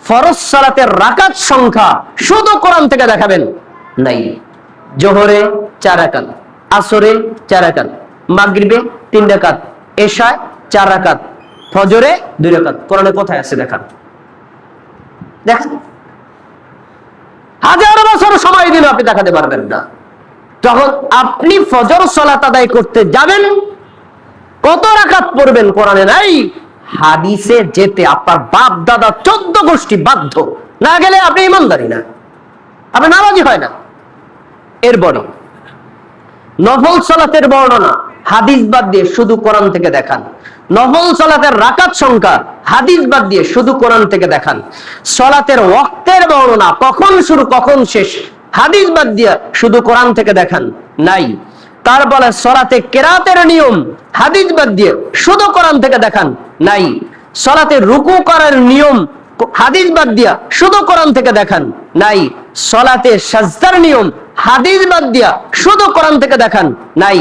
ফরজ সালাতের রাকাত সংখ্যা শুধু কোরআন থেকে দেখাবেন নাই। জোহরে 4 রাকাত, আসরে 4 রাকাত, মাগরিবে 3 রাকাত, এশায় 4 রাকাত, ফজরে 2 রাকাত। কোরআনে কোথায় আছে দেখান, দেখেন। হাজার বছর সময় দিলে আপনি দেখাতে পারবেন না। যখন আপনি ফজর সালাত আদায় করতে যাবেন, কত রাকাত পড়বেন কোরআনে নাই। হাদিসে যেতে আপনার বাপ দাদা 14 গোষ্ঠী বাধ্য, না গেলে আপনি ইমানদারি না, আপনি নামাজি হয় না। এরপরে নফল সালাতের বর্ণনা হাদিস বাদ দিয়ে শুধু কোরআন থেকে দেখান। নফল সালাতের রাকাত সংখ্যা হাদিস বাদ দিয়ে শুধু কোরআন থেকে দেখান। সালাতের ওয়াক্তের বর্ণনা কখন শুরু কখন শেষ হাদিস বাদ দিয়ে শুধু কোরআন থেকে দেখান নাই। তারপরে সালাতে কেরাতের নিয়ম হাদিস বাদ দিয়ে শুধু কোরআন থেকে দেখান নাই। সালাতে রুকু করার নিয়ম হাদিস বাদ দিয়া শুধু কোরআন থেকে দেখান নাই। সালাতে সাজদার নিয়ম হাদিস বাদ দিয়া শুধু কোরআন থেকে দেখান নাই।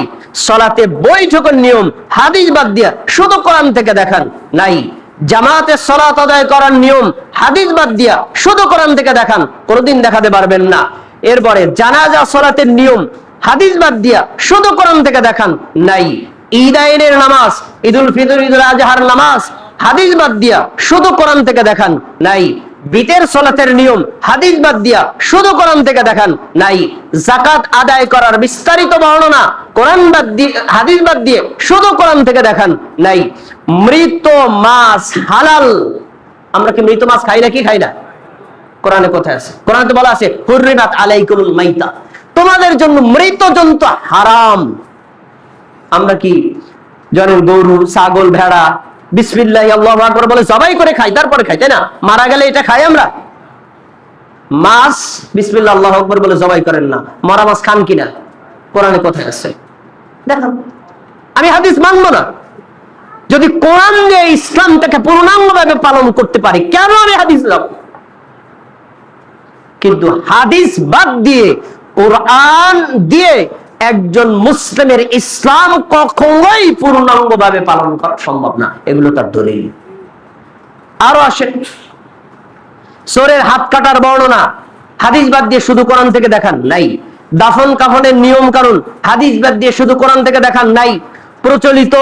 সালাতে বৈঠকের নিয়ম হাদিস বাদ দিয়া শুধু কোরআন থেকে দেখান নাই। জামাতে সালাত আদায় করার নিয়ম হাদিস বাদ দিয়া শুধু কোরআন থেকে দেখান, কোনদিন দেখাতে পারবেন না। এরপরে জানাজা সালাতের নিয়ম হাদিস বাদ দিয়া শুধু কোরআন থেকে দেখান নাই। ঈদাইনের নামাজ, ঈদুল ফিতর, ঈদুল আজহার নামাজ হাদিস বাদ দিয়া শুধু কোরআন থেকে দেখান নাই। বিতের সালাতের নিয়ম হাদিস বাদ দিয়া শুধু কোরআন থেকে দেখান নাই। যাকাত আদায় করার বিস্তারিত বর্ণনা কোরআন বাদ দিয়ে হাদিস বাদ দিয়ে শুধু কোরআন থেকে দেখান নাই। মৃত মাছ হালাল, আমরা কি মৃত মাছ খাই নাকি খাই না? কোরআনে কোথায় আছে? কোরআনে তো বলা আছে হুররিমাত আলাইকুমুল মাইতা, তোমাদের জন্য মৃত জন্তু হারাম। আমরা কি জানেন গরু, ছাগল, ভেড়া বিসমিল্লাহি আল্লাহু আকবার বলে জবাই করে খাই, তারপরে খাই, তাই না? মারা গেলে এটা খাই আমরা। মাছ বিসমিল্লাহ আল্লাহু আকবার বলে জবাই করেন না, মরা মাছ খান কিনা? কোরআনে কোথায় আছে দেখো। আমি হাদিস মানবো না। যদি কোরআন দিয়ে ইসলামটাকে পূর্ণাঙ্গভাবে পালন করতে পারি, কেন আমি হাদিস লাভ? কিন্তু হাদিস বাদ দিয়ে কোরআন দিয়ে একজন মুসলিমের ইসলাম কখনোই পূর্ণাঙ্গভাবে পালন করা সম্ভব না। এগুলো তার দলিল। আরো আসেন, চোরের হাত কাটার বর্ণনা হাদিস বাদ দিয়ে শুধু কোরআন থেকে দেখান নাই। দাফন কাফনের নিয়ম কানুন হাদিস বাদ দিয়ে শুধু কোরআন থেকে দেখান নাই। প্রচলিত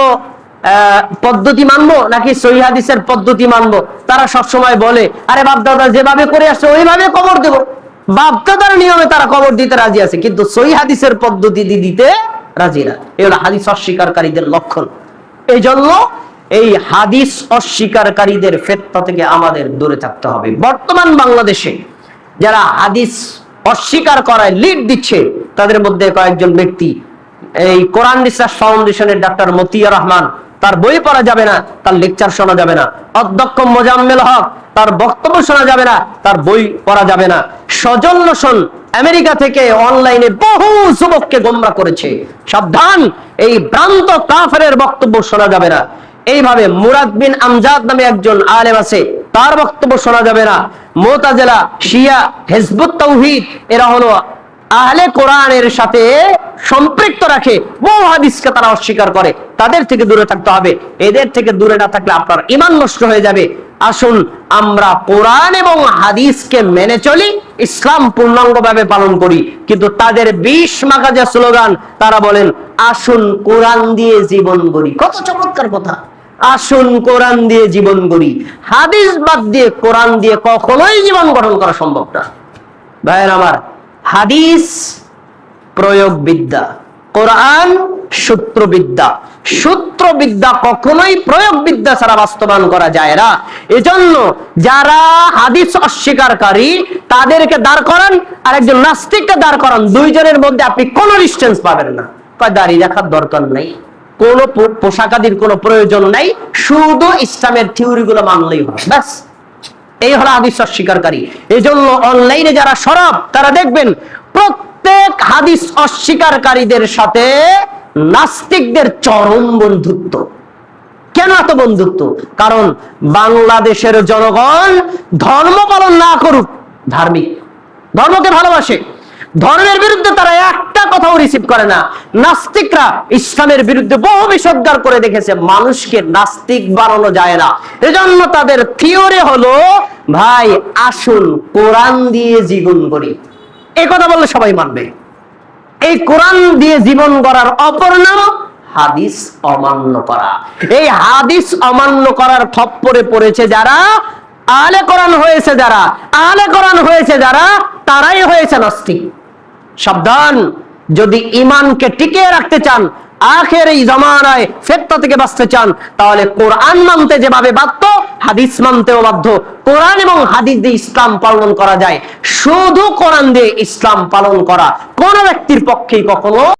পদ্ধতি মানবো নাকি সহিহ হাদিসের পদ্ধতি মানবো? তারা সব সময় বলে আরে বাপ দাদা যেভাবে করে আসছে ওইভাবে কবর দেব। বাপ দাদার নিয়মে তারা কবর দিতে রাজি আছে, কিন্তু সহিহ হাদিসের পদ্ধতি দিতে রাজি না। এই হলো হাদিস অস্বীকারীদের লক্ষণ। এই জন্য এই হাদিস অস্বীকারীদের ফিতনা থেকে আমাদের দূরে থাকতে হবে। বর্তমান বাংলাদেশে যারা হাদিস অস্বীকার করায় লিড দিচ্ছে, তাদের মধ্যে কয়েকজন ব্যক্তি, এই কোরআন রিসার্চ ফাউন্ডেশনের ডাক্তার মতিয়া রহমান, তার বই পড়া যাবে না, তার লেকচার শোনা যাবে না। অধ্যক্ষ মোজাম্মেল হক, তার বক্তব্য শোনা যাবে না, তার বই পড়া যাবে না। সজল লোশন আমেরিকা থেকে অনলাইনে বহু যুবককে গোমরা করেছে। সাবধান, এই ভ্রান্ত কাফেরের বক্তব্য শোনা যাবে না। এইভাবে মুরাদ বিন আমজাদ নামে একজন আলেম আছে, তার বক্তব্য শোনা যাবে না। মুতাজিলা, শিয়া, হিজবুত তাওহীদ এরা হলো আহলে কোরআনের সাথে সম্পৃক্ত রাখে, বহু হাদিসকে তারা অস্বীকার করে। তাদের থেকে দূরে থাকতে হবে। এদের থেকে দূরে না থাকলে আপনার ঈমান নষ্ট হয়ে যাবে। আসুন আমরা কোরআন এবং হাদিসকে মেনে চলি, ইসলাম পূর্ণাঙ্গভাবে পালন করি। কিন্তু তাদের 20 মাগাজা স্লোগান, তারা বলেন আসুন কোরআন দিয়ে জীবন গড়ি। কত চমৎকার কথা! আসুন কোরআন দিয়ে জীবন গড়ি। হাদিস বাদ দিয়ে কোরআন দিয়ে কখনোই জীবন গঠন করা সম্ভব না। ভাইয়ের আমার, হাদিস প্রয়োগ বিদ্যা, কোরআন সূত্রবিদ্যা। সূত্রবিদ্যা কখনোই প্রয়োগ বিদ্যা ছাড়া বাস্তবায়ন করা যায় না। এজন্য যারা হাদিস অস্বীকারী তাদেরকে দাঁড় করান, আর একজন নাস্তিককে দাঁড় করান, দুইজনের মধ্যে আপনি কোনো ডিস্টেন্স পাবেন না। দাঁড়িয়ে রাখার দরকার নেই, কোনো পোশাক আদির কোনো প্রয়োজন নাই, শুধু ইসলামের থিওরি গুলো মানলেই হবে, ব্যাস। এই হলো হাদিস অস্বীকারী। এই জন্য অনলাইনে যারা সরব, তারা দেখবেন প্রত্যেক হাদিস অস্বীকারীদের সাথে নাস্তিকদের চরম বন্ধুত্ব। কেন এত বন্ধুত্ব? কারণ বাংলাদেশের জনগণ ধর্ম পালন না করুক, ধার্মিক, ধর্মকে ভালোবাসে। ধর্মের বিরুদ্ধে তারা একটা কথাও রিসিভ করে না। নাস্তিকরা ইসলামের বিরুদ্ধে বহু বিষোদ্গার করে দেখেছে, মানুষকে নাস্তিক বানানো যায় না। এজন্য তাদের থিওরি হলো, ভাই আসুন কোরআন দিয়ে জীবন গড়ি। এই কথা বললে সবাই মানবে। এই কোরআন দিয়ে জীবন গড়ার অপর নাম হাদিস অমান্য করা। এই হাদিস অমান্য করার খপ্পরে পড়েছে যারা, আলে কোরআন হয়েছে যারা, আলে কোরআন হয়েছে যারা, তারাই হয়েছে নাস্তিক। সাবধান, যদি ঈমানকে টিকিয়ে রাখতে চান, আখের এই জামানায় ফিতনা থেকে বাঁচতে চান, তাহলে কোরআন মানতে যেভাবে বাধ্য, হাদিস মানতেও বাধ্য। কোরআন এবং হাদিস দিয়ে ইসলাম পালন করা যায়। শুধু কোরআন দিয়ে ইসলাম পালন করা কোন ব্যক্তির পক্ষেই কখনো